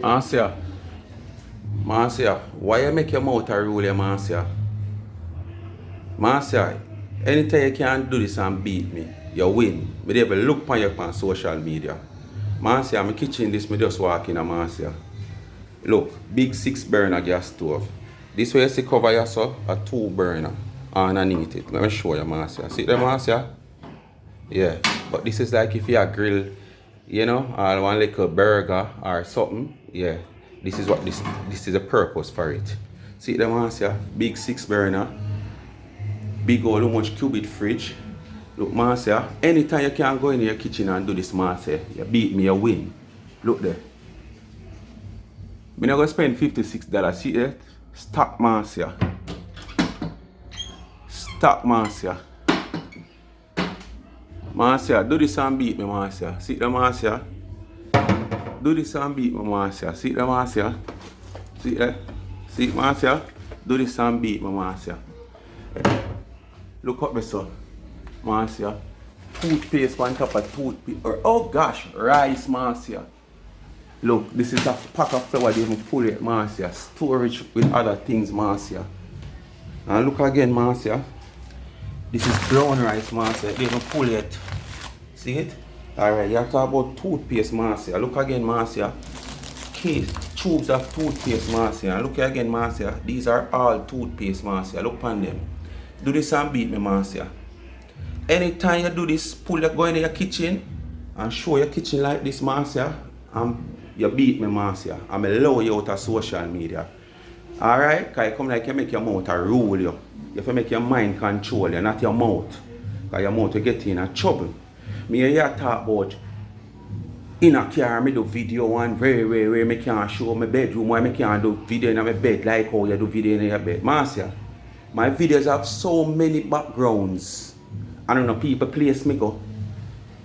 Marcia, Marcia, why you make your mouth a rule, Marcia? Marcia, anytime you can do this and beat me, you win. Me dey able look on you on social media. Marcia, my kitchen this, me just walk in a Marcia. Look, big 6 burner gas stove. This way you see cover yourself, a 2 burner underneath it. Let me show you, Marcia. See there, Marcia? Yeah, but this is like if you grill, you know, or one little burger or something. Yeah, this is what this is a purpose for it. See them Marcia, big 6 burner, big old how much cubic fridge. Look Marcia, anytime you can go in your kitchen and do this Marcia, you beat me, you win. Look there. I'm not gonna spend $56. See that? Stop Marcia. Stop Marcia. Marcia, do this and beat me, Marcia. See the Marcia? Do this and beat me, Marcia. See the Marcia? See that? See Marcia? Do this and beat me, Marcia. Look up, my son. Marcia. Toothpaste on top of toothpaste. Or, oh gosh, rice, Marcia. Look, this is a pack of flour they even pull it, Marcia. Storage with other things, Marcia. And look again, Marcia. This is brown rice, Marcia. They even pull it. See it? Alright, you have to talk about toothpaste, Marcia. Look again, Marcia. Case, tubes of toothpaste, Marcia. Look again, Marcia. These are all toothpaste, Marcia. Look on them. Do this and beat me, Marcia. Anytime you do this, go into your kitchen and show your kitchen like this, Marcia. And you beat me, Marcia. I'm allow you out of social media. Alright? Because you come like you make your mouth a rule you. You have to make your mind control you, not your mouth. Because your mouth will get in a trouble. Me here talk about in a car, me do video and where me can't show my bedroom, why me can't do video in my bed like how you do video in your bed. Marcia, my videos have so many backgrounds. I don't know, people place me go.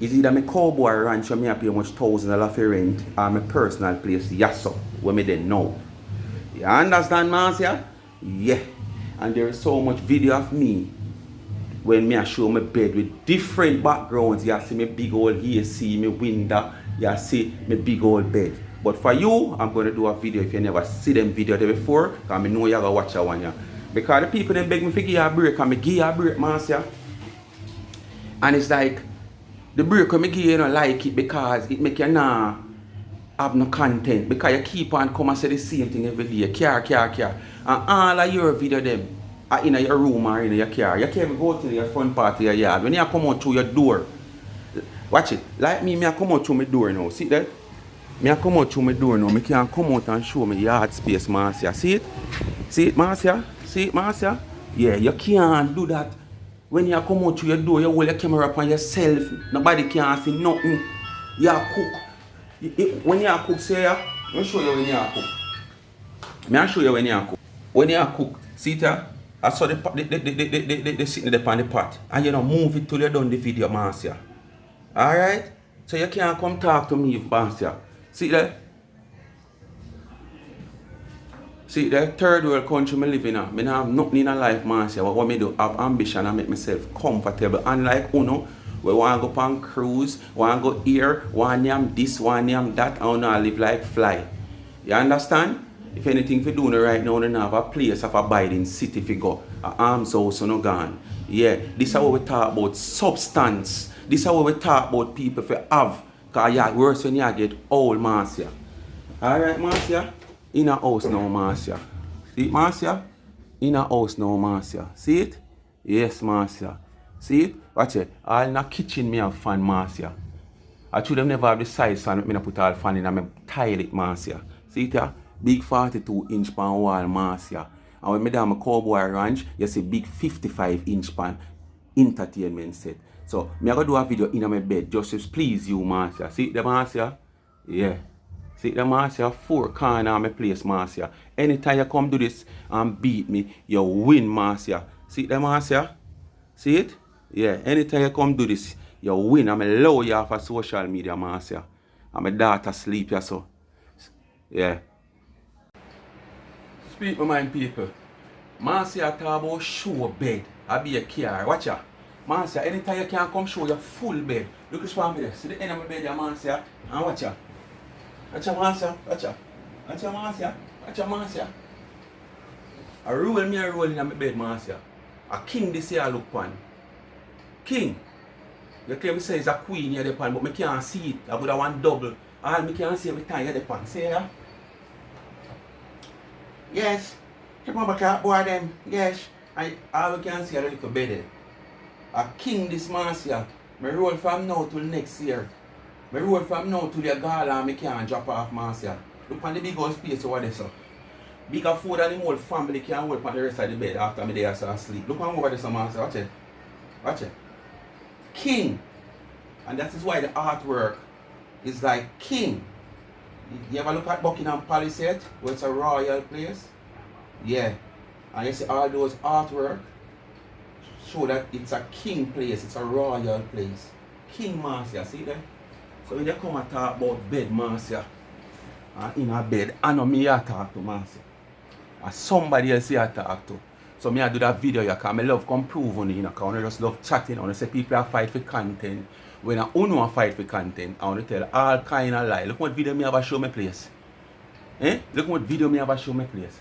It's either my cowboy ranch where me I pay much $1,000 for rent or my personal place, Yasso, where me then know. You understand, Marcia? Yeah. And there is so much video of me when me I show my bed with different backgrounds. You see me big old AC, me window, you see me big old bed. But for you, I'm going to do a video if you never see them video there before, because I know you're going to watch that one. Yeah. Because the people then beg me to give you a break, and I give you a break, Marcia. And it's like, the break when I give you don't like it because it make you not have no content. Because you keep on come and say the same thing every day. Car. And all of your video them are in your room or in your car. You can't even go to your front part of your yard. When you come out through your door, watch it. Like me I come out through my door now. See that? I come out through my door now. I can't come out and show me yard space, Marcia. See it? See it, Marcia? See it, Marcia? Yeah, you can't do that. When you come out through your door, you hold your camera up on yourself. Nobody can see nothing. You cook. When you cook, say, let me show you when you cook. I'll show you when you cook. When you cook, see it? I saw the sitting there on the pot. And you know, move it till you're done the video, Marcia. Alright? So you can't come talk to me, Marcia. See that? See that third world country I live in. I don't have nothing in life, Marcia. But what I do, have ambition and make myself comfortable. Unlike Uno, we want to go on cruise, want to go here, want to this, want to that, and I live like fly. You understand? If anything we do right now, we have a place of abiding city if we go. An arms house no gone. Yeah, this is how we talk about substance. This is how we talk about people if you have. Because you worse when you get old, Marcia. Alright, Marcia? In a house now, Marcia. See it, Marcia? In a house now, Marcia. See it? Yes, Marcia. See it? Watch it. All in a kitchen me have fan, Marcia. I should them never have the size fan. Me put all fan in and me tile it, Marcia. See it here? Big 42-inch pan wall, Marcia. And when me down my cowboy ranch, you see big 55-inch pan entertainment set. So me I go do a video in my bed just to please you, Marcia. See it, Marcia? Yeah. See the Marcia, 4 corner of my place, Marcia. Anytime you come do this and beat me, you win, Marcia. See the Marcia? See it? Yeah, anytime you come do this, you win. I'm allow you off of social media, Marcia. And my daughter sleep, yeah, so. Yeah. Speak my mind, people. Marcia talk about show bed. I be a car. Watch ya. Marcia, anytime you can come show your full bed. Look at me there. See the end of my bed, yeah, Marcia. And watch ya. Watch ya, Marcia. Watch ya. Watch your Marcia. Watch your Marcia. I roll me a roll in my bed, Marcia. A king this year I look upon. King. You claim me say it's a queen here the pan, but I can't see it. I would have one double. All I can see every time here the pan. See ya? Yes. Remember cat boy them. Yes. All we can see a little bed. A king this Marcia. I roll from now till next year. I roll from now to the gala and I can't drop off Marcia. Look on the big old space over there, so. Bigger food than the whole family can hold on the rest of the bed after me there so asleep. Look on over there, so Marcia. Watch it. Watch it. King. And that is why the artwork is like king. You ever look at Buckingham Palace yet? Where it's a royal place? Yeah. And you see all those artwork show that it's a king place, it's a royal place. King Marcia, see that? So when you come and talk about bed Marcia, and in a bed, I know me here talk to Marcia. And somebody else here talk to. So me I do that video here because I love come prove on it, you know, because I just love chatting. I want to say people are fight for content. When I want to fight for content, I want to tell all kind of lie. Look what video me have a show my place. Look what video me have a show my place.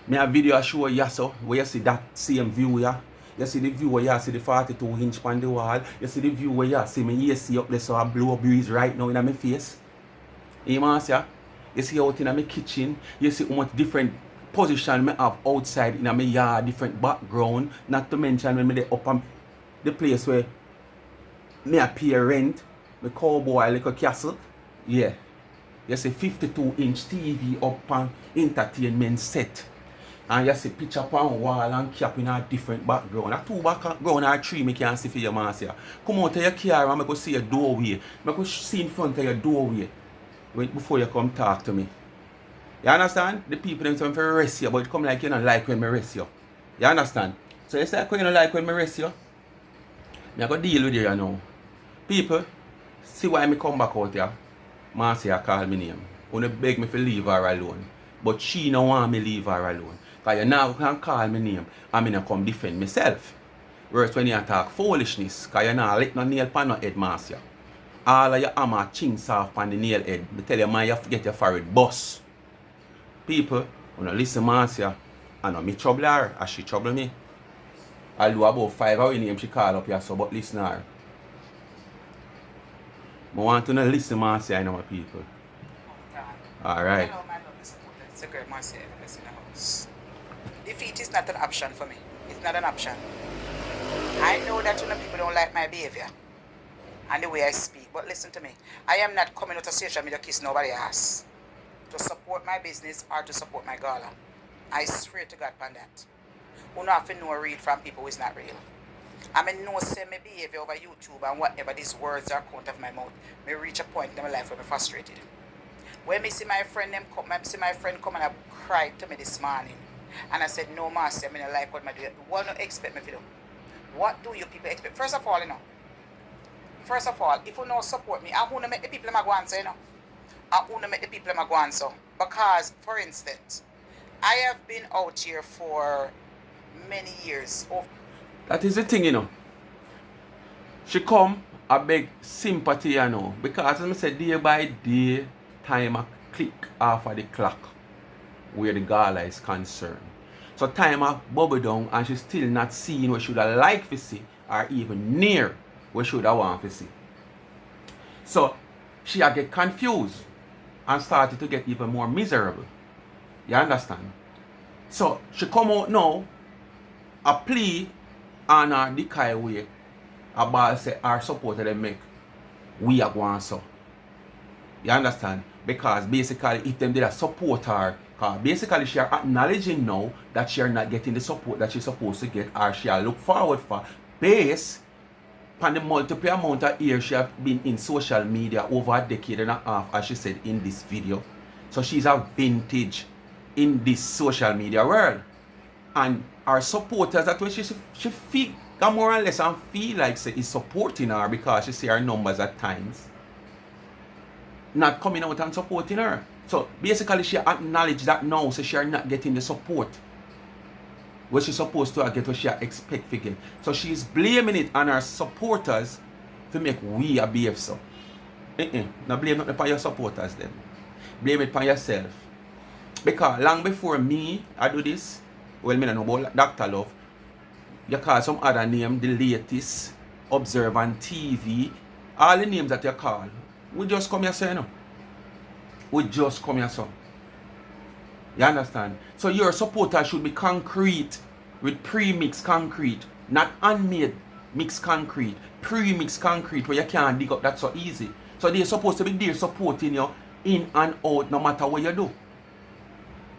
Me have video I show you so where you see that same view here. You see the view where you see the 42-inch on the wall. You see the view where you see me AC up there so I blow a breeze right now in my face. You Marcia? You see out in my kitchen. You see how much different position me have outside in my yard, different background. Not to mention when me dey up on the place where me a pay rent, my cowboy like a castle. Yeah. You see 52-inch TV up on entertainment set. And you see picture upon wall and cap in a different background. A 2 background or 3 me can see for your Marcia. Come out of your car and I go see your doorway. I go see in front of your doorway before you come talk to me. You understand? The people them say for rest you, but it come like you don't like when I rest you. You understand? So you say you don't like when I rest you. I go deal with you now. People, see why me come back out here. Marcia call me name. Wanna beg me to leave her alone. But she don't want me leave her alone. Because you now can call me name and me not come defend myself. Whereas when you talk foolishness, because you not let no nail pan no head, Marcia. All of your hammer chinks off on the nail head. I tell you, man, you get your forehead bust. People, when you listen Marcia, I know me trouble her as she trouble me. I'll do about 5 hours name she call up here, so but listen her. I want to know listen Marcia, I know my people. Alright. Hello, my lovely supporter. It's the great Marcia Evans in the house. Defeat is not an option for me. It's not an option. I know that people don't like my behavior and the way I speak, but listen to me. I am not coming out of social media kiss nobody's ass to support my business or to support my gala. I swear to God upon that. You don't have to know read from people who is not real. I mean, no say my behavior over YouTube and whatever these words are coming out of my mouth. Me reach a point in my life where I'm frustrated. When I see my friend come and I cried to me this morning. And I said, no, Marcia, I don't like what I do. What do you expect me to do? What do you people expect? First of all, if you don't support me, I want to make the people in my Gwan so, I want to make the people in my Gwan so. Because, for instance, I have been out here for many years. That is the thing, She come, I beg sympathy, because as I said, day by day, time I click off of the clock where the gala is concerned. So time I bubble down and she's still not seeing what she would have liked to see or even near what she would have want to see. So she get confused and started to get even more miserable. You understand? So she come out now, a plea on her decay way, about say our supporter they make, we are going so. You understand? Because basically if them did a support her, basically she are acknowledging now that she are not getting the support that she's supposed to get or she are look forward for based on the multiple amount of years she have been in social media over a decade and a half, as she said in this video. So she's a vintage in this social media world. And our supporters, that way she feel more or less and feel like say is supporting her because she see her numbers at times not coming out and supporting her. So basically she acknowledged that now, so she are not getting the support what she's supposed to get, what she expect to get. So she's blaming it on her supporters to make we a behave so. Now blame not upon your supporters then. Blame it upon yourself. Because long before me, I do this, well, me don't know about Dr. Love, you call some other name, the latest, Observant TV, all the names that you call. We just come here, say, no. We just come here, so. You understand? So your supporter should be concrete, with pre-mixed concrete, not unmade mixed concrete, pre-mixed concrete where you can't dig up that so easy. So they're supposed to be there supporting you in and out no matter what you do.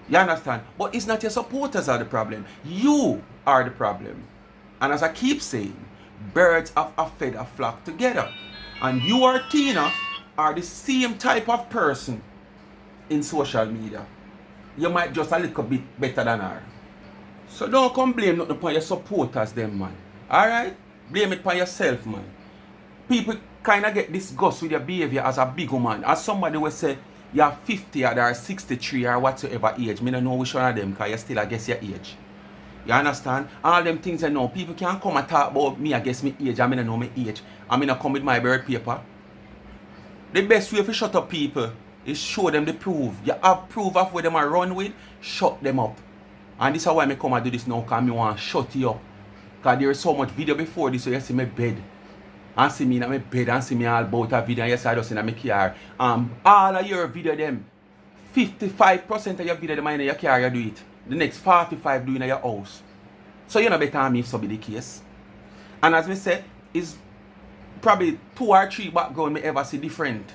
You understand? But it's not your supporters are the problem. You are the problem. And as I keep saying, birds of a feather flock together. And you or Tina are the same type of person in social media. You might just a little bit better than her. So don't come blame nothing upon your supporters them, man. Alright? Blame it upon yourself, man. People kind of get disgust with your behavior as a big woman. As somebody will say, you're 50 or 63 or whatsoever age. Me don't know which one of them because you still I guess your age. You understand? All them things I know. People can't come and talk about me I guess my age. I don't know my age. I mean I come with my birth paper. The best way to shut up people is show them the proof. You have proof of where them are run with, shut them up. And this is why I come and do this now, because I want to shut you up. Because there is so much video before this, so you see my bed. And see me in my bed and see me all about a video, and yes, I just in my car. All of your video them, 55% of your video them in your car, you do it. The next 45 do in your house. So you know better than me if so be the case. And as we say, is probably 2 or 3 background me ever see different.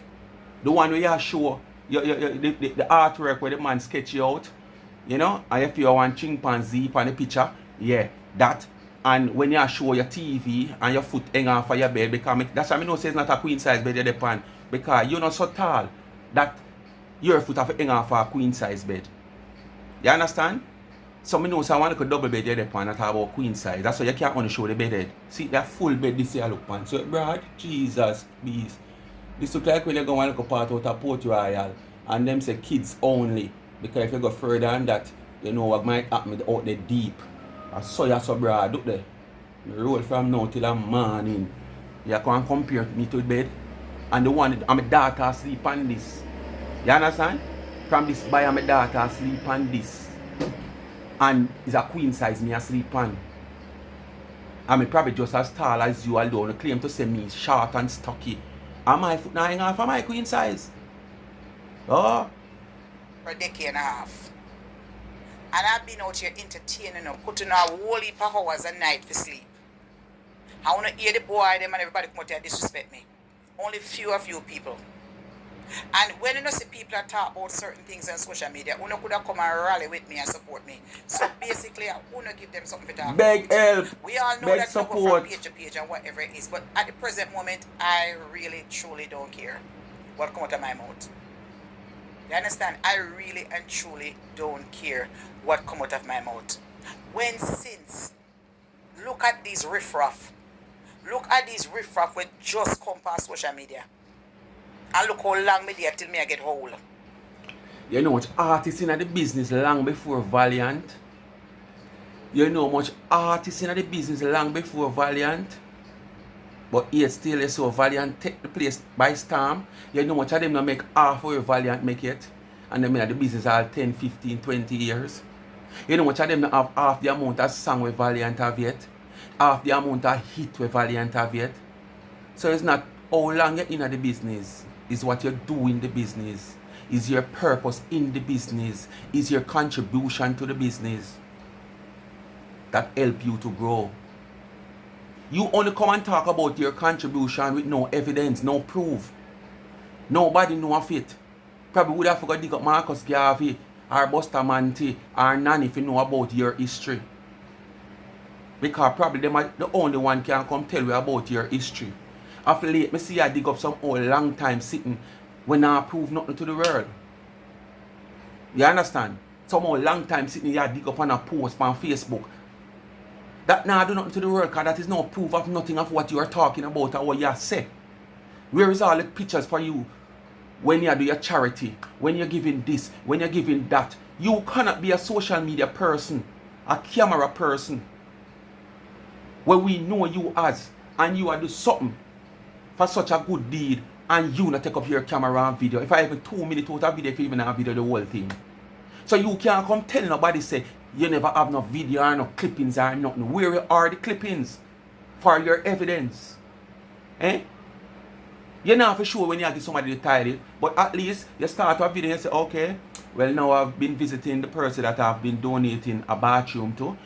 The one where you show the artwork where the man sketch you out, you know, and if you want chimpanzee on the picture, yeah, that. And when you show your TV and your foot hang off of your bed, because that's why I know say it's not a queen size bed you're upon, because you're not so tall that your foot have to hang off of a queen size bed. You understand? So I know so I want to double bed you're upon, not about queen size. That's why you can't only show the bed head. See that full bed this here look upon. So broad, Jesus, please. This look like when you go and look part out of Port Royal and them say kids only. Because if you go further than that, you know what might happen out there deep. I saw you so broad, look there. You roll from now till the morning. You can compare me to the bed. And the one, and my daughter sleep on this. You understand? From this by my daughter sleep on this. And it's a queen size me asleep on. And me probably just as tall as you, although I claim to say me short and stocky. And my foot now hang off of my queen size. Oh. For a decade and a half. And I've been out here entertaining them, putting a whole heap of hours a night for sleep. I want to hear the boy, them and everybody come out here and disrespect me. Only few of you people. And when you know see people that talk about certain things on social media, you could have come and rally with me and support me. So basically, I want to give them something to talk Beg about. help. We all know Beg that you go support. from page to page and whatever it is. But at the present moment, I really, truly don't care what comes out of my mouth. You understand? I really and truly don't care what comes out of my mouth. When since, look at these riffraff. Look at these riffraff with just come past social media. And look how long me there till me I get whole. You know much artists in the business long before Valiant. You know much artists in the business long before Valiant. But yet still you saw Valiant take the place by storm. You know much of them not make half of Valiant make it. And them in the business all 10, 15, 20 years. You know much of them not have half the amount of song with Valiant have yet. Half the amount of hit with Valiant have yet. So it's not how long you're in the business. Is what you do in the business. Is your purpose in the business. Is your contribution to the business. That help you to grow. You only come and talk about your contribution with no evidence, no proof. Nobody know of it. Probably would have forgot to dig up Marcus Garvey or Buster Manti or Nanny if you know about your history. Because probably them are the only one can come tell you about your history. Of late, me see I dig up some old long time sitting when I prove nothing to the world. You understand? Some old long time sitting here dig up on a post on Facebook. That now do nothing to the world because that is no proof of nothing of what you are talking about or what you say. Where is all the pictures for you when you do your charity, when you're giving this, when you're giving that? You cannot be a social media person, a camera person, where we know you as, and you are do something for such a good deed, and you not take up your camera and video. If I have 2 minutes out of video, if you even have video the whole thing. So you can't come tell nobody say you never have no video or no clippings or nothing. Where are the clippings for your evidence? Eh? You're not for sure when you give somebody the title, but at least you start a video and say, okay, well now I've been visiting the person that I've been donating a bathroom to.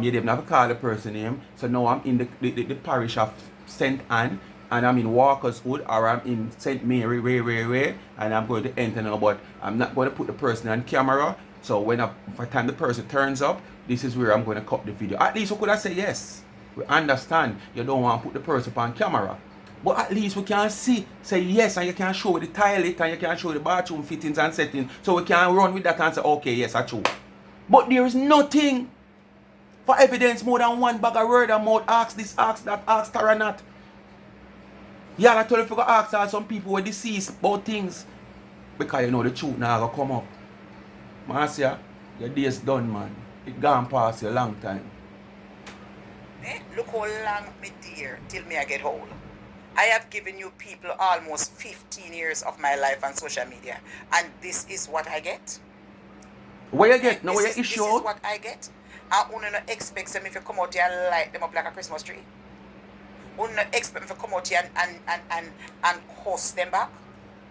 You didn't have to call the person name. So now I'm in the parish of St. Anne, and I'm in Walkerswood, or I'm in St. Mary, where, and I'm going to enter now, but I'm not going to put the person on camera. So by the time the person turns up, this is where I'm going to cut the video. At least we could have said yes. We understand you don't want to put the person on camera. But at least we can say yes, and you can show the toilet, and you can show the bathroom fittings and settings. So we can run with that and say, okay, yes, that's true. But there is nothing for evidence more than one bag of word of mouth. Ask this, ask that, ask her or not. Yeah, I told you if you go ask her, some people were deceased about things. Because you know the truth now going to come up. Marcia, your day's done, man. It gone past you a long time. Look how long me dear till me I get old. I have given you people almost 15 years of my life on social media. And this is what I get. What you get? No, what you issue? This is what I get. I only not expect them if you come out here and light them up like a Christmas tree. Only not expect them if you come out here and cuss them back.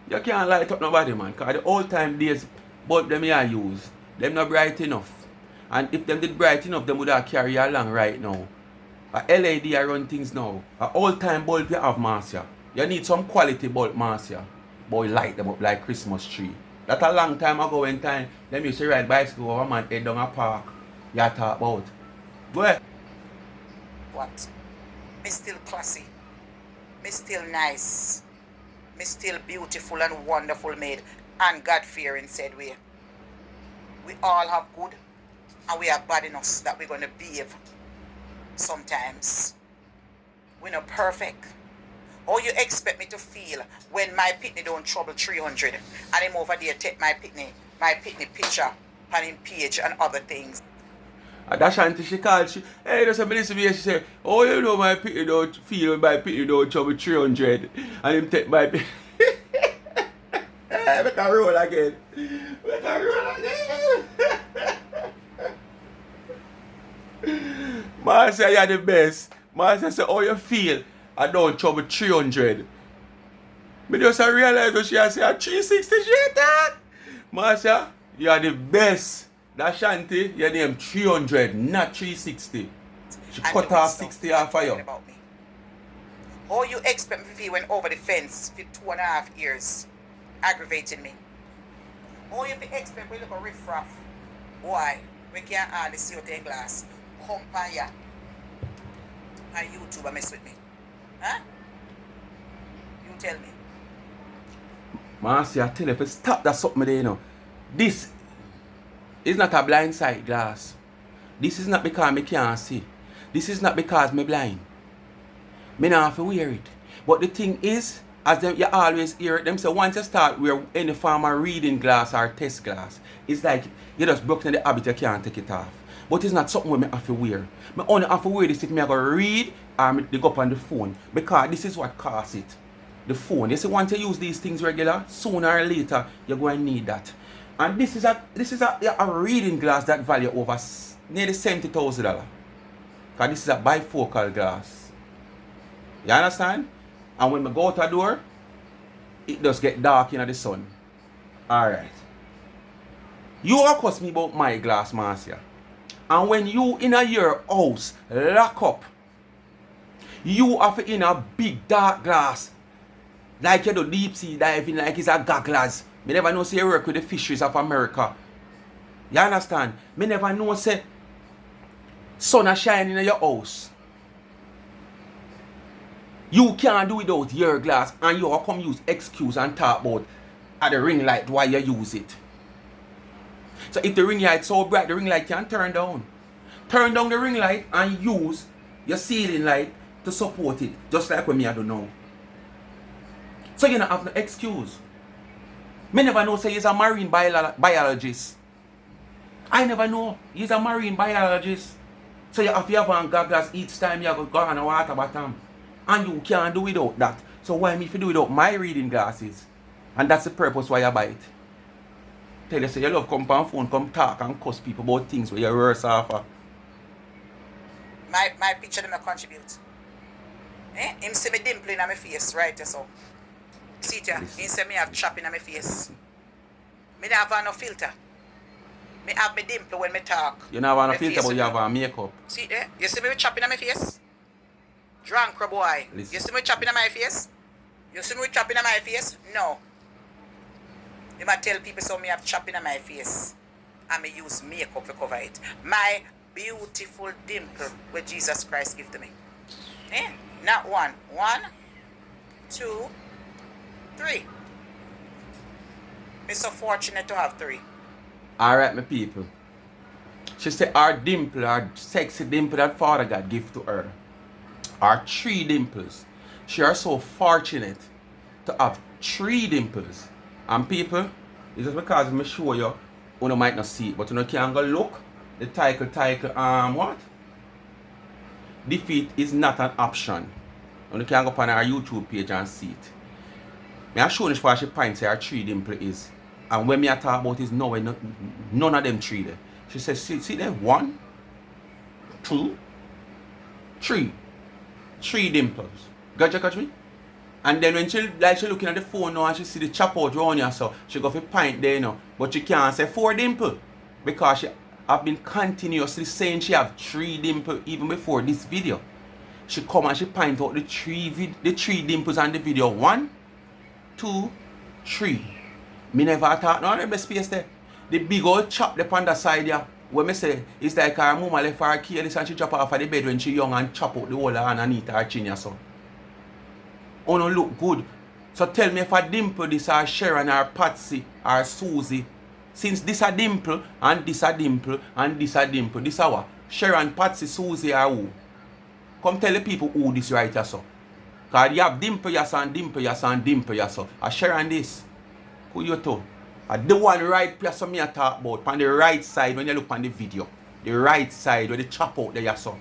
You can't light up nobody, man. Because the old time days, bulb them here use, them not bright enough. And if them did bright enough, them would have carry along right now. A LED I run things now. A old time bulb you have, Marcia. You need some quality bulb, Marcia. Boy, light them up like Christmas tree. That a long time ago when time, them used to ride bicycle over man head down a park. You talk about. Go ahead. What? Me still classy. Me still nice. Me still beautiful and wonderful made. And God-fearing said we. We all have good. And we have bad in us that we're going to behave. Sometimes we're not perfect. How you expect me to feel when my pitney don't trouble 300 and him over there take my pitney picture on him page and other things. That shanty she called, hey, there's a minister here, she said, oh, you know my pitney don't feel when my pitney don't trouble 300 and him take my pitney. Make a roll again. Make a roll again. Marcia, you're the best. Marcia said, how you feel? I don't trouble 300. Me just realize what she has said, 360 she attack. Marcia, you're the best. That shanty, your name 300, not 360. She cut off 60 off of you. About me. How you expect me to feel when over the fence for 2.5 years? Aggravating me. How you expect me to look a riff-raff? Why? We can't hardly see what in glass. Come on here. On YouTube and mess with me. Huh? You tell me. Marcia, I tell you, if you stop that something there, you know. This is not a blind sight glass. This is not because I can't see. This is not because I'm blind. I don't have to wear it. But the thing is, as them, you always hear it, them say once you start wear any form of reading glass or test glass, it's like you just broke in the habit, you can't take it off. But it's not something I have to wear. I only have to wear this if I go read or they go up on the phone. Because this is what causes it. The phone. You see, once you use these things regular, sooner or later you're going to need that. And this is a reading glass that value over nearly $70,000. Because this is a bifocal glass. You understand? And when I go out the door, it does get dark in the sun. Alright. You accuse me about my glass, Marcia. And when you in your house lock up, you have to in a big dark glass. Like you do deep sea diving, like it's a goggles. Me never know say you work with the fisheries of America. You understand? Me never know say sun are shining in your house. You can't do without your glass and you come use excuse and talk about the ring light while you use it. So if the ring light so bright, the ring light can turn down. Turn down the ring light and use your ceiling light to support it. Just like when me I do now. So you don't have no excuse. Me never know say he's a marine biologist. I never know he's a marine biologist. So you have to have goggles each time you go on a water bottom. And you can't do without that. So why me if you do without my reading glasses? And that's the purpose why I buy it. tell you, say you love come on phone, come talk and cuss people about things where you're worse off. My picture them contribute. Him see me dimple in my face, right? So. See it here. He say me have chop in my face. Me don't have no filter. Me have me dimple when me talk. You don't have no filter, but you have a makeup. See there? You see me with chopping on my face? Drunk boy. Listen. You see me chopping on my face? You see me with chopping on my face? No. You might tell people so me have chopping on my face. And me use makeup to cover it. My beautiful dimple where Jesus Christ give to me. Not one. 1, 2, 3. Me so fortunate to have 3. Alright, my people. She said our dimple, our sexy dimple that Father God give to her. Our 3 dimples. She are so fortunate to have 3 dimples. And people, it's just because I'm show you, you might not see it, but you can go look. The title, what? Defeat is not an option. You can go on our YouTube page and see it. I show you what she points her 3 dimple is. And when me I talk about is none of them 3 there. She says, see there? 1, 2, 3. 3 dimples. Got me? And then when she looking at the phone now and she see the chop out round here, so she go for pint there, you know. But she can't say 4 dimple. Because she have been continuously saying she have 3 dimple even before this video. She come and she point out the 3 dimples on the video. 1, 2, 3. Me never thought no the space there. The big old chop the on the side there. When me say it's like her mama left her keyless and she chop off of the bed when she young and chop out the whole underneath her chin or so. Oh no look good. So tell me if a dimple this or Sharon or Patsy or Susie. Since this a dimple and this a dimple and this a dimple. This a what? Sharon, Patsy, Susie or who? Come tell the people who this right here so. Cause you have dimple yes and dimple yes and dimple yes so. A Sharon this. Who you to? The one right place me I talk about. On the right side when you look on the video. The right side where the chop out there so.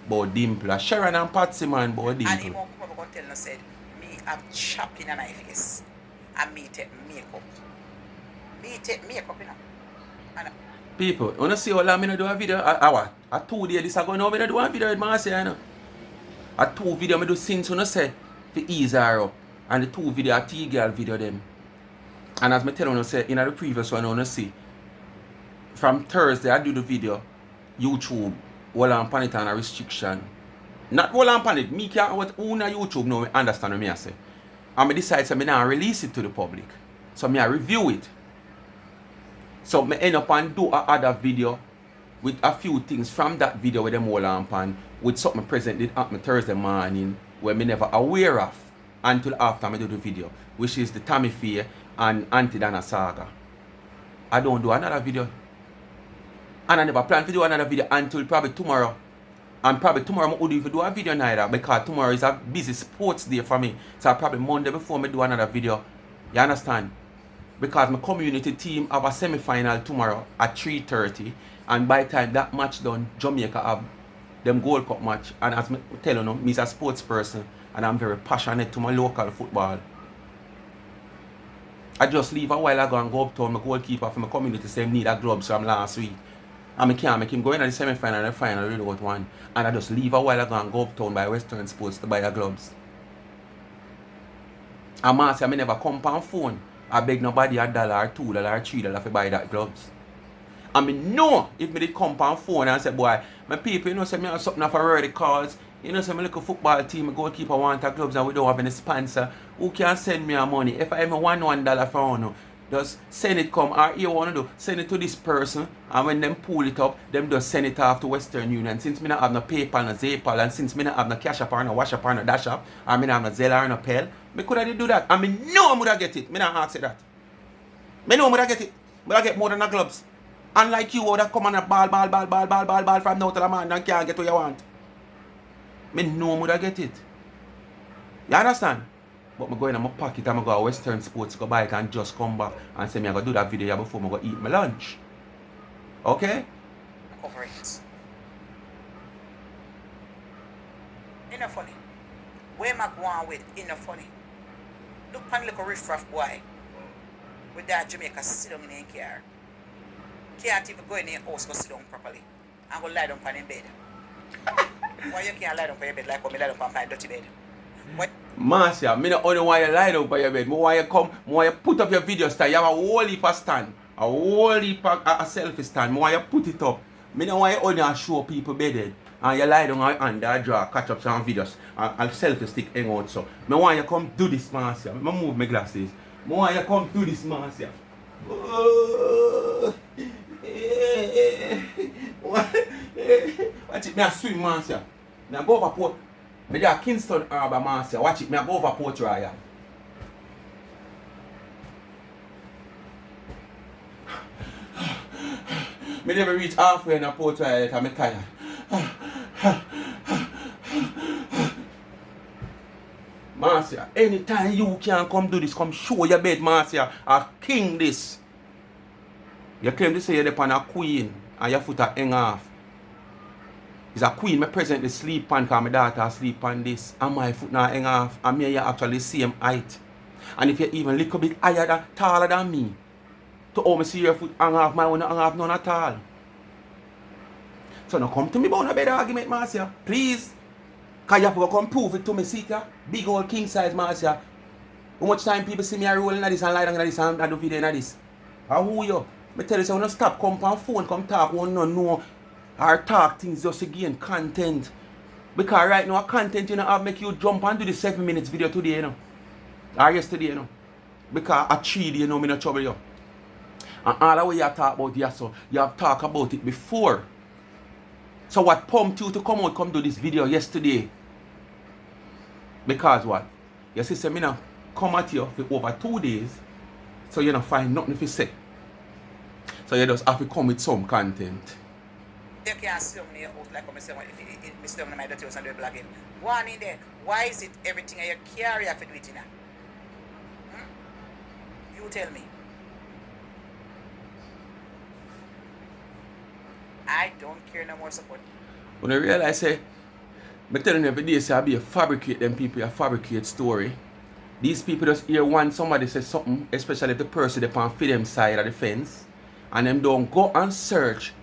About dimple. Sharon and Patsy man about dimple. And he won't come up and tell us said, me have chopping on my face. And me take makeup. Me take makeup, you know. And people, you wanna see how long I do a video? I 2 days this I go now I do a video with Marcia, you know. A 2 video I do since you know say to ease her up. And the 2 video a T-girl video them. And as I tell you say in the previous one you see. From Thursday I do the video. YouTube hold on pan it on a restriction. Not hold on pan it. Me can't what own a YouTube now understand what me I say. And I decide to now release it to the public. So me I review it. So I end up and do another video with a few things from that video with them all on pan with something present did happen Thursday morning where me never aware of until after I do the video, which is the Tammy Faye and Auntie Dana saga. I don't do another video. And I never plan to do another video until probably tomorrow. And probably tomorrow I won't even do a video neither because tomorrow is a busy sports day for me. So probably Monday before I do another video. You understand? Because my community team have a semi-final tomorrow at 3:30. And by the time that match done, Jamaica have them Gold Cup match. And as I tell you, I'm a sports person and I'm very passionate to my local football. I just leave a while ago and go up to my goalkeeper from my community say I need a gloves from last week. And I can't make him go in at the semi-final and the final without one. And I just leave a while ago and go uptown by Western Sports to buy the gloves. And Marcia, I never come on phone. I beg nobody $1 or $2 or $3 to buy that gloves. I mean, no, if me did come on phone and say, boy, my people, you know, say me have something for early calls. You know, say my little football team, my goalkeeper want a gloves and we don't have any sponsor. Who can send me a money? If I have $1 for you, just send it come. Or you want to do, send it to this person. And when them pull it up, them just send it off to Western Union. Since me not have no PayPal, no Zaypal, and since me not have no Cash App or no Wash App or no Dash App, or me not have no Zelle or no Pell, me could have do that. I mean, no, I would have get it. Me not ask that. Me know I would have get it. But I get more than the gloves. Unlike you, would have come on a ball from now to the man and can't get what you want. Me know I would have get it. You understand? But I go in my pocket and I go to Western Sports, go buy it and just come back and say me I go do that video before I go eat my lunch. Okay? Cover it. Ain't funny. Where am I going with? Ain't funny. Look at little riff-raff boy. with that Jamaica sit down in their car. Can't even go in their house go sit down properly. And go lie down on in bed. Why you can't lie down on your bed like how me lie down on my dirty bed? What? Marcia, me not only want you lie down by your bed, me want you come, me want you put up your video stand. You have a whole heap of stand. A whole heap of a selfie stand. Me want you put it up. Me don't want you only show people bedded. And you lie down under a drawer, catch up some videos, and selfie stick hang out so. Me want you come do this, Marcia. Me move my glasses. Me want you come do this, Marcia. Watch it, me a swim, Marcia. Me a go over port. Me there Kingston Harbour, Marcia. Watch it, me a go over Port Royal. Me never reach halfway in a Port Royal yet, I'm tired. Marcia, anytime you can come do this, come show your bed, Marcia. A king this. You claim to say you're upon a queen and your foot are hang off. It's a queen me presently sleep on because my daughter sleep on this and my foot now hang off and me and you actually same height. And if you're even a little bit higher than, taller than me, to how me see your foot hang off, my one hang off none at all. So now come to me about a better argument, Marcia. Please. Because you have to come prove it to me, see ya. Big old king size, Marcia. How much time people see me rolling like this and lying like this and do video like this? How who you? Me tell you, so when you stop, come on phone, come talk, one no know. Or talk things just to gain content. Because right now, content you know have make you jump and do the 7 minutes video today, you know. Or yesterday, you know. Because a 3 day, you know, me no trouble you. And all the way you talk about yes, so you have talked about it before. So what pumped you to come do this video yesterday? Because what? Your sister me now come at you for over 2 days. So you don't find nothing to say. So you just have to come with some content. You can't sit down in your house like I'm saying if you sit down in my dirty house and do a blogging. Gwan in there. Why is it everything you carry have to do it in there? You tell me. I don't care no more support. When I realize say, I'm telling you every day say I be a fabricate them people, a fabricate story. These people just hear somebody say something, especially if the person they can fit them side of the fence, and them don't go and search.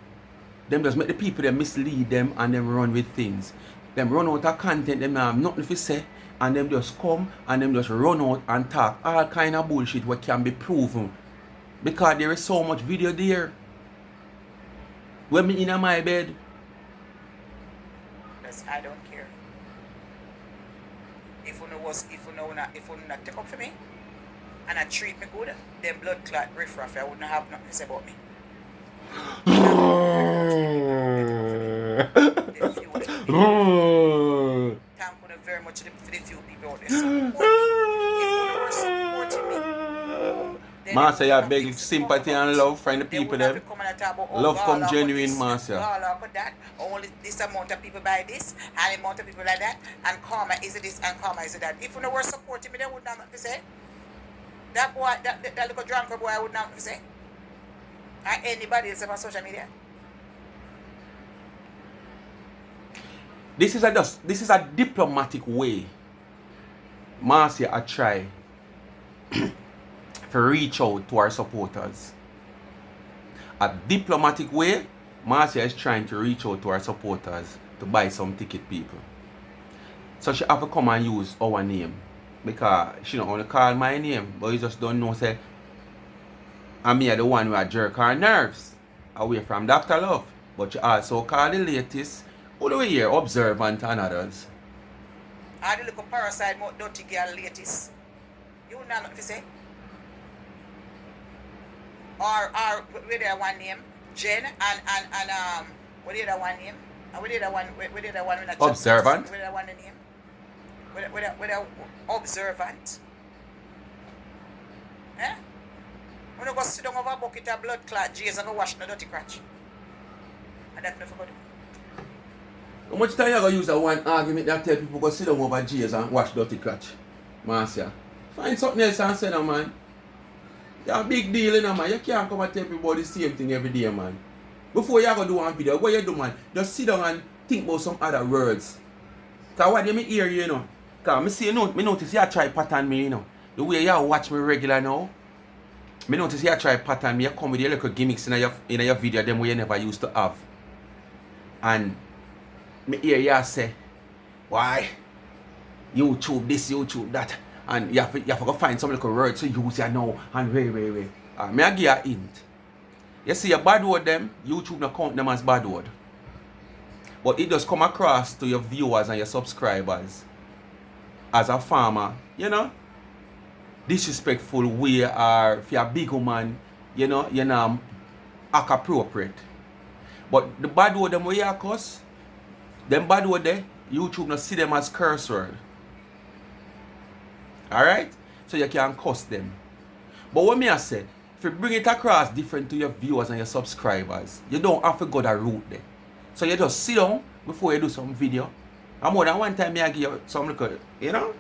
Them just make the people them mislead them and them run with things. Them run out of content, them have nothing to say, and them just come and them just run out and talk all kind of bullshit what can be proven. Because there is so much video there. When me in my bed. Because I don't care. If you not take up for me and I treat me good, then blood clot riffraff, I wouldn't have nothing to say about me. Thank you very much for the few people out there supporting me. If you were supporting me, Marcia, you beg sympathy and love from the people there. Love come genuine, Marcia. Only this amount of people buy this, and the amount of people like that, and karma is it this, and karma is it that. If you were supporting me, they would not have to say. That boy, that little drunker boy, I would not have to say. Or anybody else on social media. This is a diplomatic way Marcia I try to reach out to our supporters. A diplomatic way Marcia is trying to reach out to our supporters to buy some ticket people. So she have to come and use our name. Because she don't only call my name, but you just don't know say I'm me the one who jerk her nerves away from Dr. Love. But you also call the latest all the way here, observant and others. I the little parasite more dirty girl latest. You know what to say? Or with that one name, Jen and what did that one name? And what did that one Observant? With that one name? With a observant. Eh? When you go sit down over a bucket of blood clot J's and go wash the dirty crotch. And that's nothing to do. How much time you going to use that one argument that tell people go sit down over J's and wash dirty crotch? Marcia. Find something else and say no, man. You're a big deal, you know, man. You can't come and tell people the same thing every day, man. Before you go do one video, what you do, man? Just sit down and think about some other words. Because what do me hear you, you know? Because I see you know, me notice you try pattern me, you know. The way you watch me regular now. Me notice you try pattern, me come with your little gimmicks in your video, them way you never used to have. And me hear you say, why? YouTube this, YouTube that. And you have to go find some little words to use you now. And wait. Me I give you a hint. You see a bad word them, YouTube not count them as bad word. But it does come across to your viewers and your subscribers as a farmer, you know, disrespectful way, or if you're a big woman, you know, act appropriate. But the bad word them way you cuss, them bad word there, YouTube not see them as curse word. Alright? So you can cuss them. But what me I said, if you bring it across different to your viewers and your subscribers, you don't have to go that route there. So you just sit down before you do some video. And more than one time I give you some little, you know?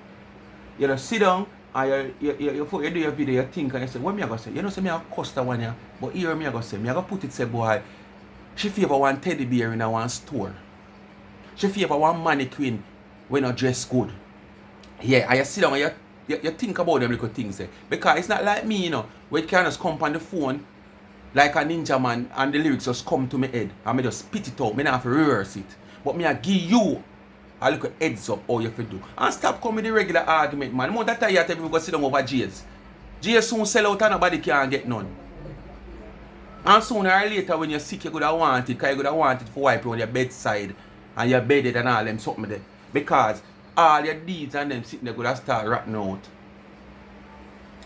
You just sit down and you before you do your video, you think and you say, what me I gonna say? You know, say me I cuss that one here, but here me I gonna say, me I gonna put it say, boy, she favor one teddy bear in a one store. She favor one mannequin when I dress good. Yeah, and you sit down and you think about them little things there. Because it's not like me, you know, where you can just come on the phone like a ninja man and the lyrics just come to my head and me just spit it out. Me not have to rehearse it. But me I give you a little heads up how you have to do. And stop coming with the regular argument, man. The more that time you tell me go sit down over J's. J's soon sell out and nobody can get none. And sooner or later when you're sick you could have want it, because you could have want it for wipe on your bedside and your bedded and all them something there. Because all your deeds and them sitting there could have start rotting out.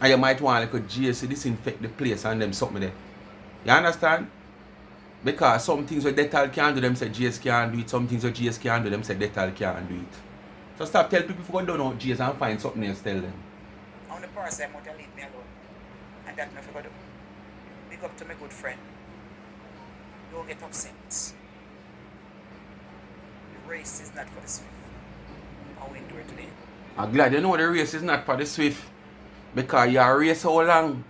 And you might want like a J's to disinfect the place and them something there. You understand? Because some things where Dettol can't do, them say GS can't do it. Some things where GS can't do, them say Dettol can't do it. So stop telling people to go down on GS and find something else, tell them. On the person, I'm going to leave me alone. And that's nothing to do. Big up to my good friend. Don't get upset. The race is not for the swift. I'll endure it today. I'm glad you know the race is not for the swift. Because your race how long?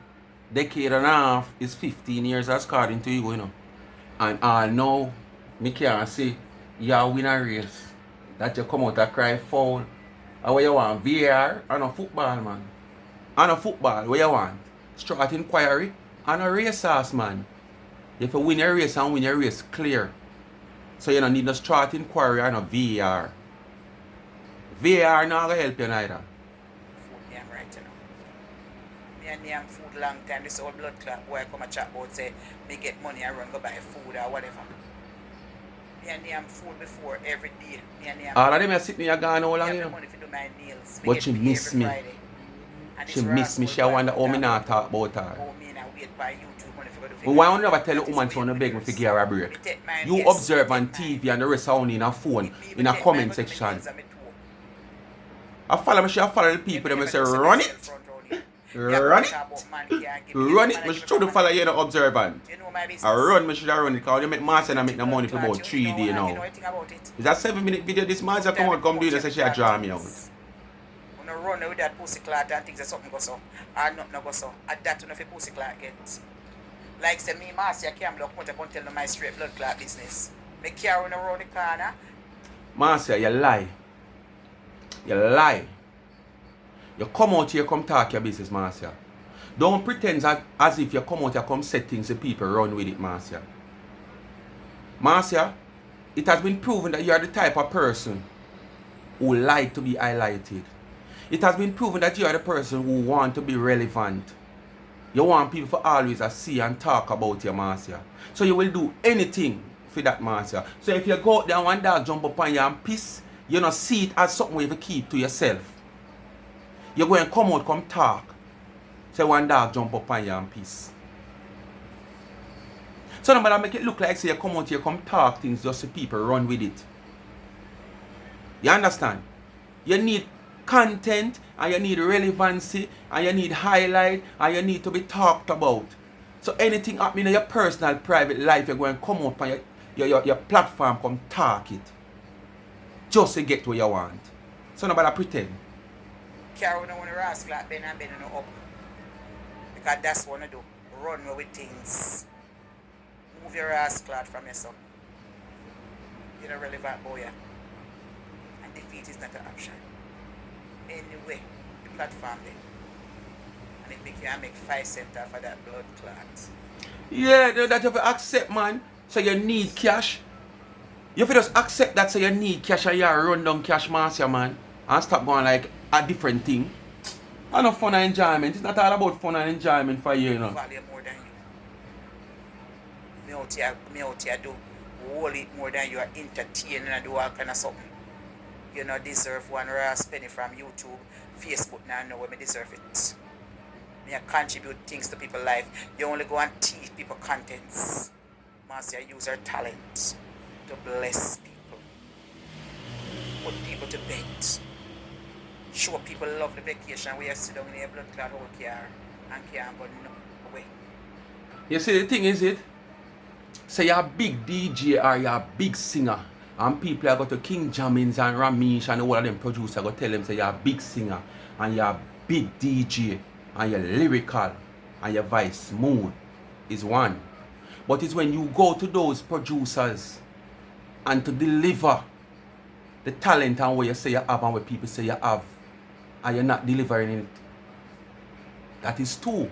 Decade and a half is 15 years according to you, you know. And now, me can't say you win a race. That you come out and cry foul. And what you want? VAR and a football, man. And a football, what you want? Start inquiry and a race sauce, man. If you win a race and win a race clear. So you don't need no start inquiry and a VAR. VAR not going to help you neither. Food name right, you know. Me and name food long time. This old blood clot boy come and chat about say me get money and run go buy food or whatever. Me and name food before every day. Me and name all of them are sitting here gone all long, you know. money to do my nails. But she miss me. She miss me. She wonder how me not talk about her. Oh, me now wait by YouTube money for but why you never tell a woman to beg me to give her a break? You observe on TV and the rest of in a phone, in a comment section. I follow me, I follow the people that say run it. Run it. Run it. I should follow you the observant. I run, I should run it because you make Marcia and make no money for about 3 days now. Is that 7-minute video this Marcia come do it and say she a draw me out. When I run with that pussy clot and things that something goes so or nothing go so. And that you know if a pussy clot get. Like say me Marcia can't block much I can't tell them my straight blood clot business. Me carrying around the corner. Marcia, you lie. You lie. You come out here, come talk your business, Marcia. Don't pretend as if you come out here, come set things to people, run with it, Marcia. Marcia, it has been proven that you are the type of person who like to be highlighted. It has been proven that you are the person who want to be relevant. You want people to always see and talk about you, Marcia. So you will do anything for that, Marcia. So if you go out there and one dog jump up on you and piss, you don't see it as something you keep to yourself. You're going to come out, come talk. Say one dog jump up on you and piss. So no matter make it look like say you come out here, come talk things just so people run with it. You understand? You need content and you need relevancy and you need highlight and you need to be talked about. So anything happening in your personal private life, you're going to come up on your platform, come talk it. Just to get what you want. So nobody pretend. Carry on the rascal like Ben and Ben up. Because that's what I do. Run with things. Move your rascal from yourself. You're a relevant boy. And defeat is not an option. Anyway, the platform there. And if me can make 5 cents for that blood clot. Yeah, that you have to accept, man. So you need cash. You have to just accept that, so you need cash and you run down cash, Marcia, man. And stop going like a different thing. And no fun and enjoyment. It's not all about fun and enjoyment for you, you know. Value more than you. Me out here do whole it more than you are entertaining and do all kind of something. You know, deserve one raw penny from YouTube, Facebook now know where me deserve it. Me I contribute things to people's life. You only go and teach people contents. Marcia use her talent to bless people. Put people to bed. Show people love the vacation where you sit down in your blood clot whole car and can't go no way. You see, the thing is it, say you're a big DJ or you're a big singer, and people are going to King Jammins and Ramesh and all of them producers go tell them say you're a big singer and you're a big DJ and you're lyrical and your voice smooth is one. But it's when you go to those producers and to deliver the talent and what you say you have and what people say you have, and you're not delivering it, that is two.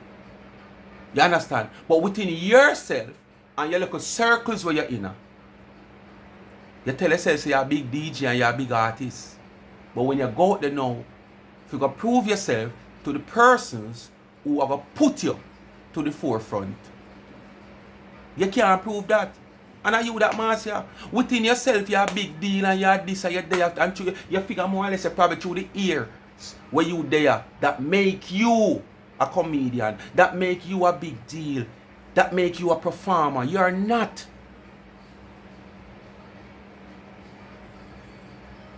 You understand? But within yourself and your little circles where you're in, you tell yourself say you're a big DJ and you're a big artist. But when you go out there now, if you go prove yourself to the persons who have put you to the forefront, you can't prove that. And are you that, Marcia? Within yourself, you're a big deal and you're this and you're there. And you figure more or less probably through the ears where you there that make you a comedian, that make you a big deal, that make you a performer. You're not.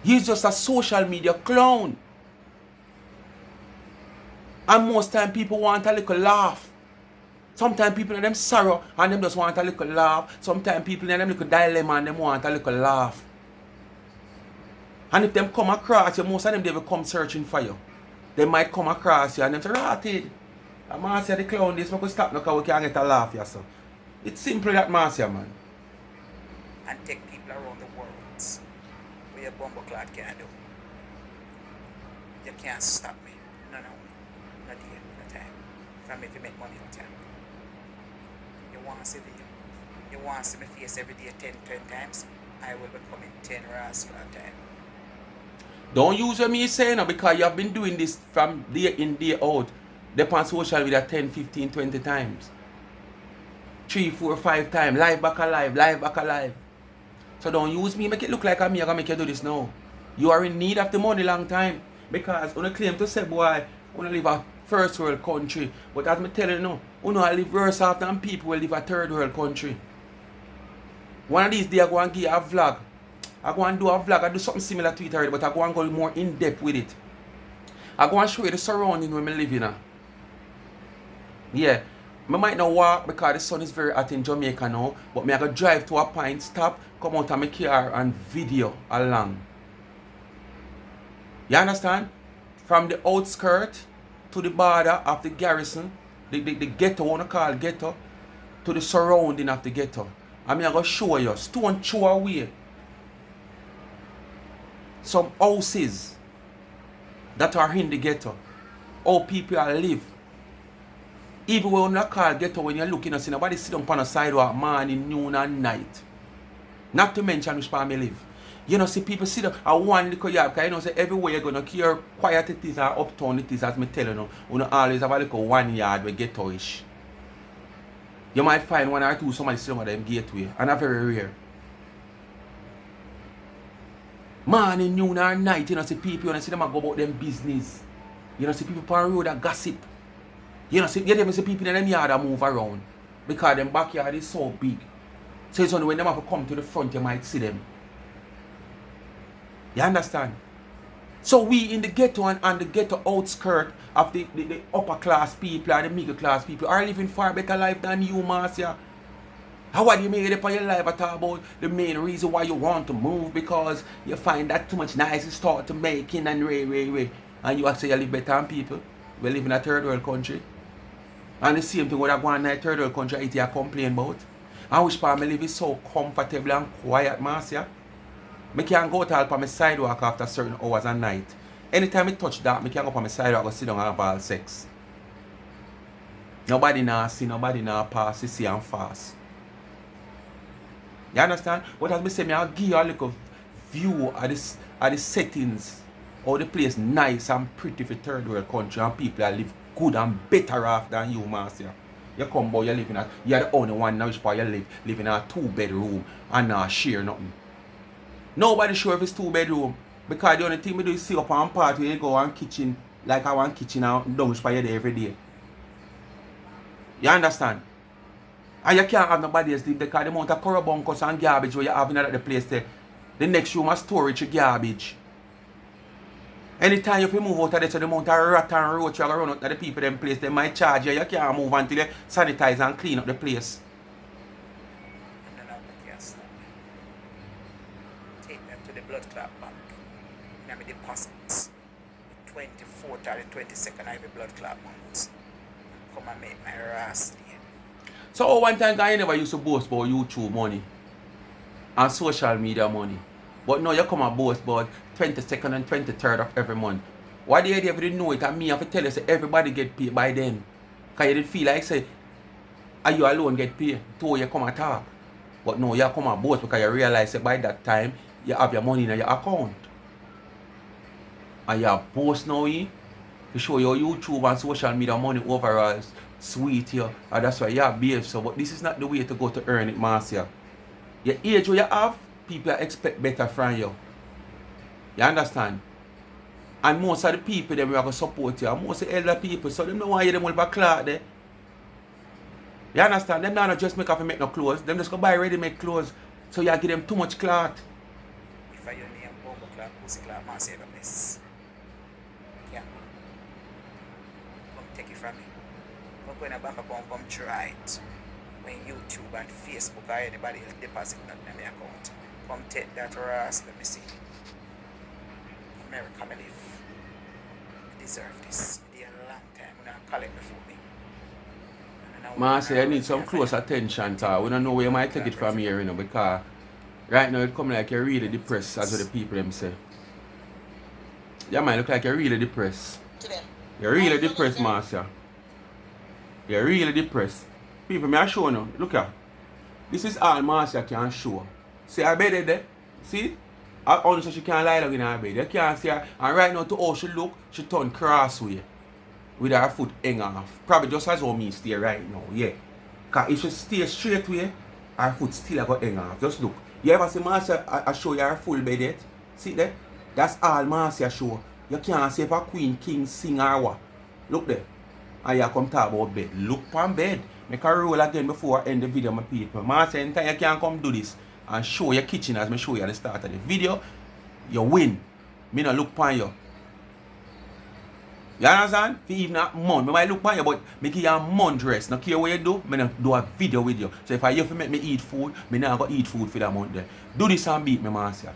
He's just a social media clown. And most time people want a little laugh. Sometimes people in them sorrow and them just want a little laugh. Sometimes people in them little dilemma and them want a little laugh. And if them come across you, most of them they will come searching for you. They might come across you and them say, Ratted, Marcia the clown this, we could stop now because we can't get a laugh here, so. It's simple that, Marcia, man. And take people around the world where your bumbleclad can't do. You can't stop me. No. No day, no time. From me if you make money out here. You want to see video. You want to see my face every day 10 times. I will be coming 10 hours for that time. Don't use what me saying now because you have been doing this from day in, day out. They on social media 10, 15, 20 times. 3, 4, 5 times. Live back alive. So don't use me, make it look like I'm gonna make you do this now. You are in need of the money long time. Because when I claim to say, boy, I want to live a first world country. But as I tell you now, I live worse off than people will live a third world country. One of these days I go and give a vlog. I go and do a vlog. I do something similar to it already, but I go and go more in depth with it. I go and show you the surrounding where I live in. Yeah. I might not walk because the sun is very hot in Jamaica now, but I go drive to a point, stop, come out of my car and video along. You understand? From the outskirts to the border of the garrison, the ghetto, I want to call ghetto, to the surrounding of the ghetto. I'm going to show you, stone throw away, some houses that are in the ghetto, how people live. Even when you call ghetto, when you're looking, you see nobody sit on the sidewalk morning, noon and night. Not to mention which part I live. You know, see people sit down at one little yard, because you know, say everywhere you're going to hear quiet it is or uptown it is, as me tell you, you know, always have a little one yard where ghetto-ish. You might find one or two somebody sit down at them gateway, and are very rare. Morning, noon or night, you know, see people, you know, see them go about them business. You know, see people on the road that gossip. You know, see, you never see people in them yard that move around, because them backyard is so big. So it's only when them have to come to the front, you might see them. You understand? So we in the ghetto and the ghetto outskirt of the upper class people and the middle class people are living far better life than you, Marcia. How are you made up on your life at all about the main reason why you want to move? Because you find that too much nice start to making and way. And you actually live better than people. We live in a third world country. And the same thing with a Gwan in a third world country I complain about. And which part I live is so comfortable and quiet, Marcia. I can't go out on my sidewalk after certain hours at night. Anytime I touch that, I can't go up on my sidewalk and sit down and have all sex. Nobody now see, nobody now pass, see and fast. You understand? But as I say, I'll give you a little view of the settings. How the place nice and pretty for third world country and people that live good and better off than you, Marcia. You come boy, you're the only one now which part you live in a 2-bedroom and not share nothing. Nobody sure if it's 2-bedroom. Because the only thing we do is see up on part where you go on kitchen, like I want kitchen and down which part you there every day. You understand? And you can't have nobody else live because the amount of corrubuncus and garbage where you have in the place there. The next room has storage of garbage. Anytime you move out of there, so the amount of rat and roach you run out to the people them place, they might charge you. You can't move until you sanitize and clean up the place. And then I can't stop. Take them to the blood clot bank. And I deposits. The 24th or the 22nd of every blood clot month. Come and make my ass there. So one time I never used to boast about YouTube money and social media money. But now you come and boast about 22nd and 23rd of every month. Why the idea if you didn't know it and me have to tell you say everybody get paid by then? Because you didn't feel like say are you alone get paid till you come and talk. But now you come and boast because you realize that by that time you have your money in your account. And you boast now to show your YouTube and social media money overall sweet here, and that's why you have behave so. But this is not the way to go to earn it, Marcia. Your age where you have, people expect better from you. You understand? And most of the people that we are going to support you, and most of the elder people, so them don't want you them all back cloth there. You understand? Them not just make no clothes, them just go buy ready-made clothes, so you give them too much cloth. If I your name Bombo Cloth, Pussy Cloth, Marcia, miss. Yeah. Come take it from me. Come go in the back account, come try it. When YouTube and Facebook or anybody else deposit nothing in the account. Come take that ass, let me see. America, I live. I deserve this. It's a long time. I'm not calling before me. Marcia, you need some close attention to. We don't know where you might take it from here, you know, because right now it come like you're really depressed, as what the people them say. You might look like you're really depressed. You're really depressed, Marcia. You're really depressed. People, may I show you? Look here. This is all Marcia can show. See her bed there? See? Her only so she can't lie down in her bed. You can't see her. And right now to how she look, she turn crossway. With her foot hang off. Probably just as how me stay right now, yeah. Because if she stay straight way, her foot still got hang off. Just look. You ever see Marcia I show you her full bed yet? See there? That's all Marcia show. You can't see if a queen, king, sing or what. Look there. And you come talk about bed. Look on bed. Make a roll again before I end the video, my people. Marcia, anytime you can come do this and show your kitchen as I show you at the start of the video, you win. Me not look on you. You understand? If you even a month, I might look on you, but I give you a month rest. Not care what you do, I not do a video with you. So if I have to make me eat food, I not go eat food for that month there. Do this and beat me, Marcia.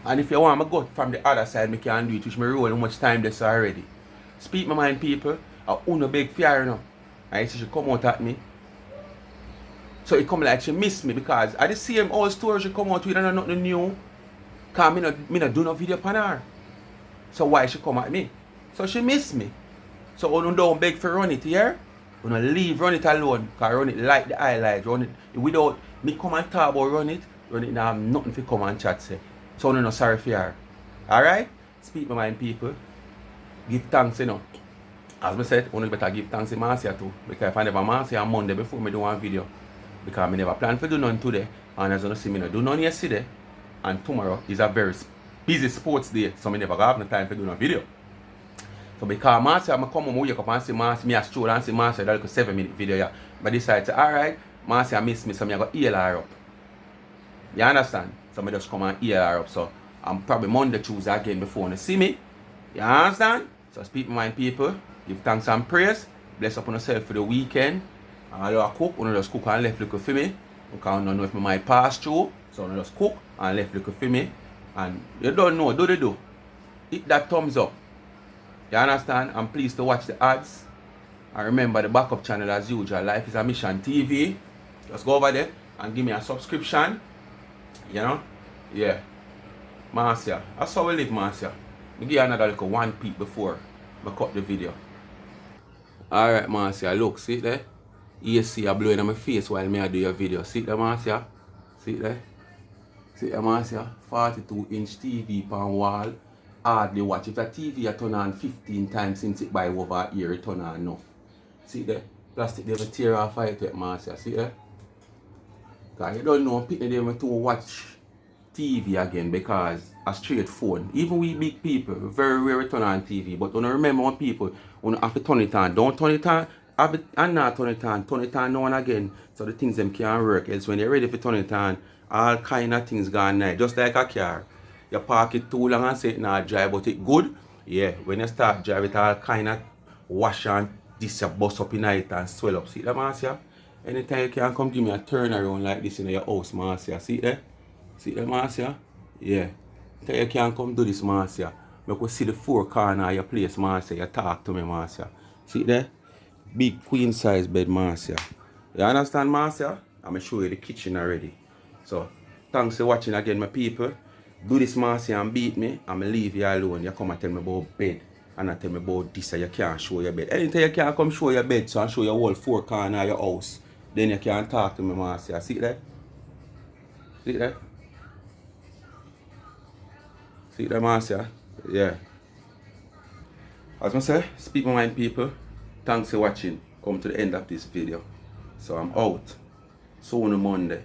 And if you want me go from the other side, I can do it, which me roll how much time this already. Speak my mind, people. I own a big fear, you know. And she come out at me. So it come like she miss me because I the same old story she come out with and nothing new. Because me not do no video upon her. So why she come at me? So she miss me. So you don't beg for run it here. You don't leave run it alone. Because run it like the highlight. Run it without me come and talk about run it now have nothing to come and chat say. So I'm not sorry for her. Alright? Speak my mind, people. Give thanks, you know. As I said, I better give thanks to Marcia too. Because if I never Marcia on Monday before I do one video. Because I never plan to do none today. And as you see me not do none yesterday. And tomorrow is a very busy sports day. So I never have no time to do no video. So because Marcia, I come home, wake up and see Marcia. Me a stroll and see Marcia. That's like a 7-minute video. Yeah. But I decide to, alright, Marcia miss me. So I go heal her up. You understand? So I just come and heal her up. So I'm probably Monday, Tuesday again before you see me. You understand? So speak my mind, people. Give thanks and praise. Bless up on yourself for the weekend. And you cook, you just cook and left look for me. Because I don't know if I might pass through. So you just cook and left look for me. And you don't know, do. Hit that thumbs up. You understand? And please to watch the ads. And remember the backup channel as usual. Life is a Mission TV. Just go over there and give me a subscription. You know? Yeah. Marcia. That's how we live, Marcia. I give you another little 1 peek before I cut the video. Alright, Marcia, look, see it there? You see I blowing on my face while me I do your video. See it there, Marcia? See it there? See it there, Marcia? 42-inch TV pan wall. Hardly watch. If the TV I turn on 15 times since it by over a year, it turn on enough. See it there? Plastic they tear off it, Marcia. See it there? Because you don't know, people they to watch TV again because a straight phone. Even we big people, very rare turn on TV. But when you remember when people, when you have to turn it on, don't turn it on, have it and not turn it on now and again. So the things them can work. Else when you're ready for turn it on, all kind of things gone night. Just like a car. You park it too long and say it not drive, but it good. Yeah, when you start drive it all kind of wash and this you bust up in it and swell up. See that, Marcia? Anytime you can come give me a turn around like this in your house, Marcia. See there? See there, Marcia? Yeah. Tell you can come do this, Marcia. Make we see the 4 corner of your place, Marcia. You talk to me, Marcia. See there? Big queen size bed, Marcia. You understand, Marcia? I'm going to show you the kitchen already. So, thanks for watching again, my people. Do this, Marcia, and beat me. I'm going to leave you alone. You come and tell me about bed. And I tell me about this, so you can't show your bed. Anytime you can come show your bed, so I show you all 4 corner of your house. Then you can talk to me, Marcia. See that? See that? See that, Marcia? Yeah. As I say, speak my mind, people. Thanks for watching. Come to the end of this video. So I'm out. See you on Monday.